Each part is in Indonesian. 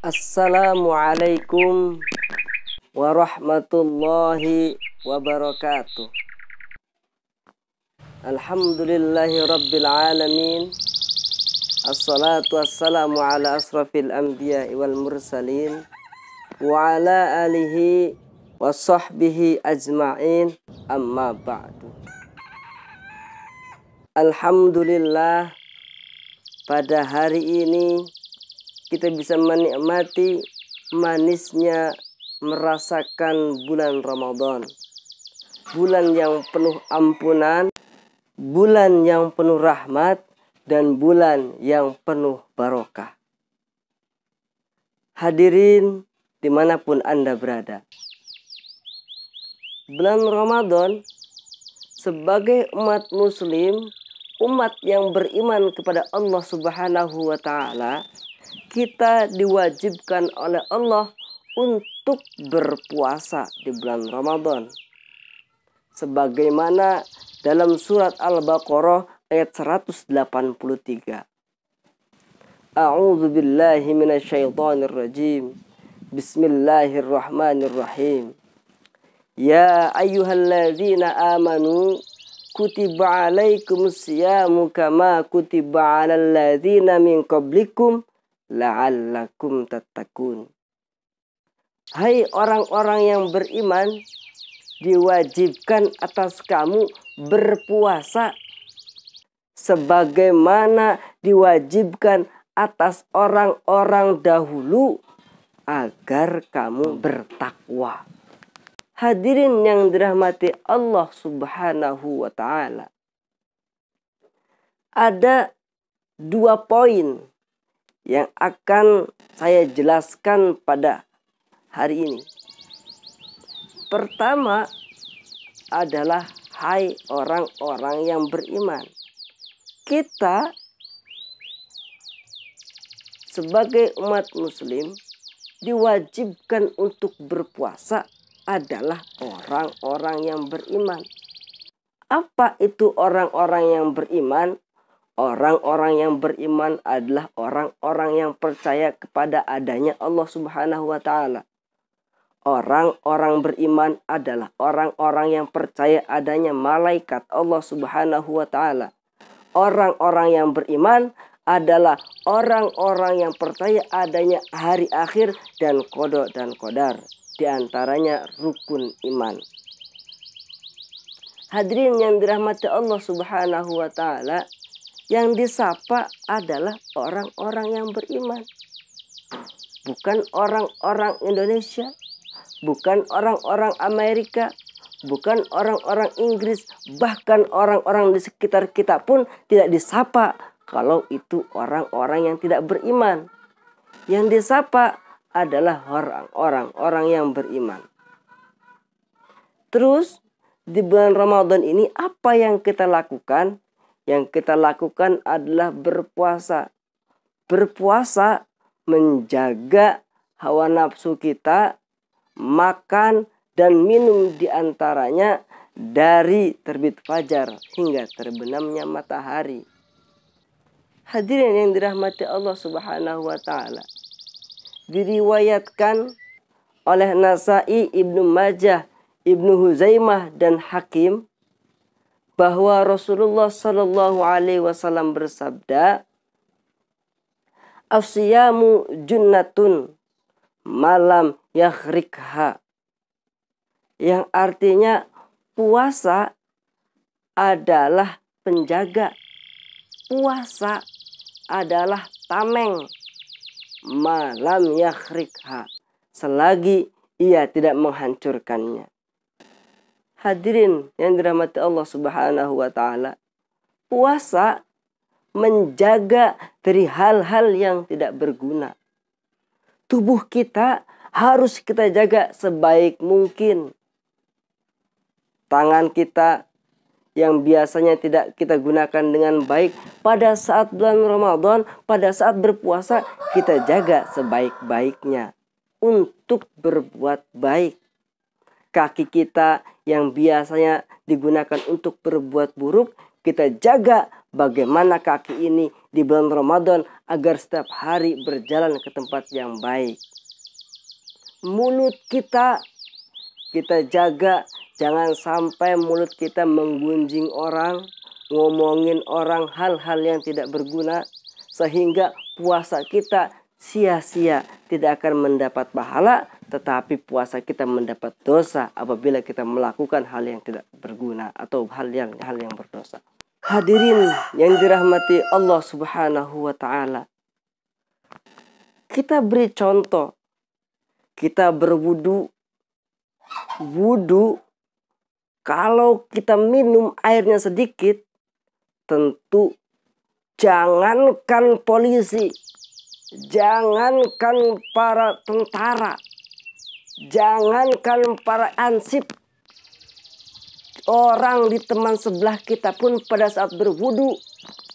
Assalamualaikum warahmatullahi wabarakatuh. Alhamdulillahi rabbil alamin. Assalatu wassalamu ala asrafil anbiya wal mursalin wa ala alihi wa sahbihi ajma'in, amma ba'du. Alhamdulillah, pada hari ini kita bisa menikmati manisnya merasakan bulan Ramadan. Bulan yang penuh ampunan, bulan yang penuh rahmat, dan bulan yang penuh barokah. Hadirin dimanapun Anda berada, bulan Ramadan sebagai umat muslim, umat yang beriman kepada Allah Subhanahu wa Ta'ala, kita diwajibkan oleh Allah untuk berpuasa di bulan Ramadan. Sebagaimana dalam surat Al-Baqarah ayat 183. A'udzu billahi minasyaitonir rajim. Bismillahirrahmanirrahim. Ya ayyuhalladzina amanu kutiba alaikumus siyamu kama kutiba alal ladzina min qablikum la'allakum tattaqun. Hai orang-orang yang beriman, diwajibkan atas kamu berpuasa sebagaimana diwajibkan atas orang-orang dahulu agar kamu bertakwa. Hadirin yang dirahmati Allah Subhanahu wa Ta'ala, ada 2 poin yang akan saya jelaskan pada hari ini. Pertama adalah, hai orang-orang yang beriman, kita sebagai umat muslim diwajibkan untuk berpuasa adalah orang-orang yang beriman. Apa itu orang-orang yang beriman? Orang-orang yang beriman adalah orang-orang yang percaya kepada adanya Allah Subhanahu wa Ta'ala. Orang-orang beriman adalah orang-orang yang percaya adanya malaikat Allah Subhanahu wa Ta'ala. Orang-orang yang beriman adalah orang-orang yang percaya adanya hari akhir dan qada dan qadar. Di antaranya rukun iman. Hadirin yang dirahmati Allah Subhanahu wa Ta'ala, yang disapa adalah orang-orang yang beriman. Bukan orang-orang Indonesia, bukan orang-orang Amerika, bukan orang-orang Inggris, bahkan orang-orang di sekitar kita pun tidak disapa kalau itu orang-orang yang tidak beriman. Yang disapa adalah orang-orang yang beriman. Terus di bulan Ramadan ini apa yang kita lakukan? Yang kita lakukan adalah berpuasa. Berpuasa menjaga hawa nafsu kita, makan dan minum diantaranya dari terbit fajar hingga terbenamnya matahari. Hadirin yang dirahmati Allah Subhanahu wa Ta'ala, diriwayatkan oleh Nasai, Ibnu Majah, Ibnu Huzaimah dan Hakim bahwa Rasulullah Shallallahu Alaihi Wasallam bersabda, "Asyamu junnatun malam yakhrikha," yang artinya puasa adalah penjaga, puasa adalah tameng, malam yakhrikha, selagi ia tidak menghancurkannya. Hadirin yang dirahmati Allah Subhanahu wa Ta'ala, puasa menjaga dari hal-hal yang tidak berguna. Tubuh kita harus kita jaga sebaik mungkin. Tangan kita yang biasanya tidak kita gunakan dengan baik, pada saat bulan Ramadan, pada saat berpuasa, kita jaga sebaik-baiknya untuk berbuat baik. Kaki kita yang biasanya digunakan untuk berbuat buruk, kita jaga bagaimana kaki ini di bulan Ramadan agar setiap hari berjalan ke tempat yang baik. Mulut kita jaga, jangan sampai mulut kita menggunjing orang, ngomongin orang hal-hal yang tidak berguna, sehingga puasa kita sia-sia, tidak akan mendapat pahala, tetapi puasa kita mendapat dosa apabila kita melakukan hal yang tidak berguna atau hal yang berdosa. Hadirin yang dirahmati Allah Subhanahu wa ta'ala, kita beri contoh. Kita berwudu. Wudu, kalau kita minum airnya sedikit, tentu jangankan polisi, jangankan para tentara, jangankan para ansip, orang di teman sebelah kita pun pada saat berwudu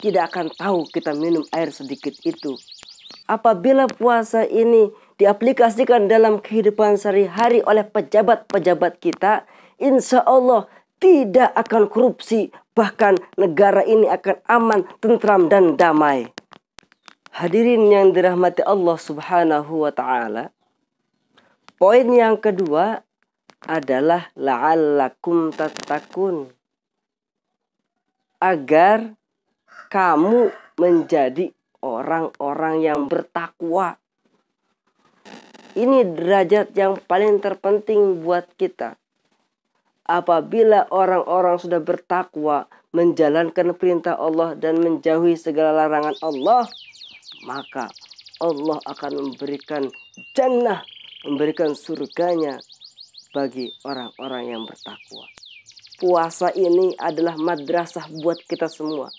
tidak akan tahu kita minum air sedikit itu. Apabila puasa ini diaplikasikan dalam kehidupan sehari-hari oleh pejabat-pejabat kita, insya Allah tidak akan korupsi, bahkan negara ini akan aman, tentram, dan damai. Hadirin yang dirahmati Allah Subhanahu wa ta'ala, poin yang kedua adalah la'allakum tattaqun, agar kamu menjadi orang-orang yang bertakwa. Ini derajat yang paling terpenting buat kita. Apabila orang-orang sudah bertakwa, menjalankan perintah Allah dan menjauhi segala larangan Allah, maka Allah akan memberikan jannah, memberikan surganya bagi orang-orang yang bertakwa. Puasa ini adalah madrasah buat kita semua.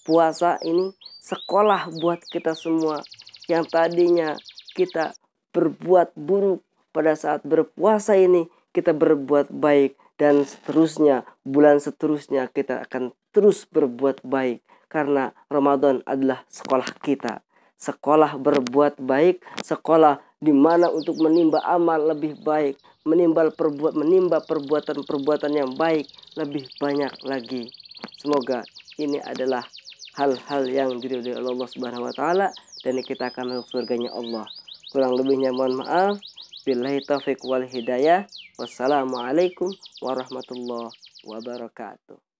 Puasa ini sekolah buat kita semua. Yang tadinya kita berbuat buruk, pada saat berpuasa ini kita berbuat baik. Dan seterusnya, bulan seterusnya kita akan terus berbuat baik. Karena Ramadan adalah sekolah kita. Sekolah berbuat baik, sekolah di mana untuk menimba amal lebih baik, menimba perbuatan-perbuatan yang baik lebih banyak lagi. Semoga ini adalah hal-hal yang diridhoi oleh Allah Subhanahu wa taala dan kita akan masuk surganya Allah. Kurang lebihnya mohon maaf. Billahi taufiq wal hidayah. Wassalamualaikum warahmatullahi wabarakatuh.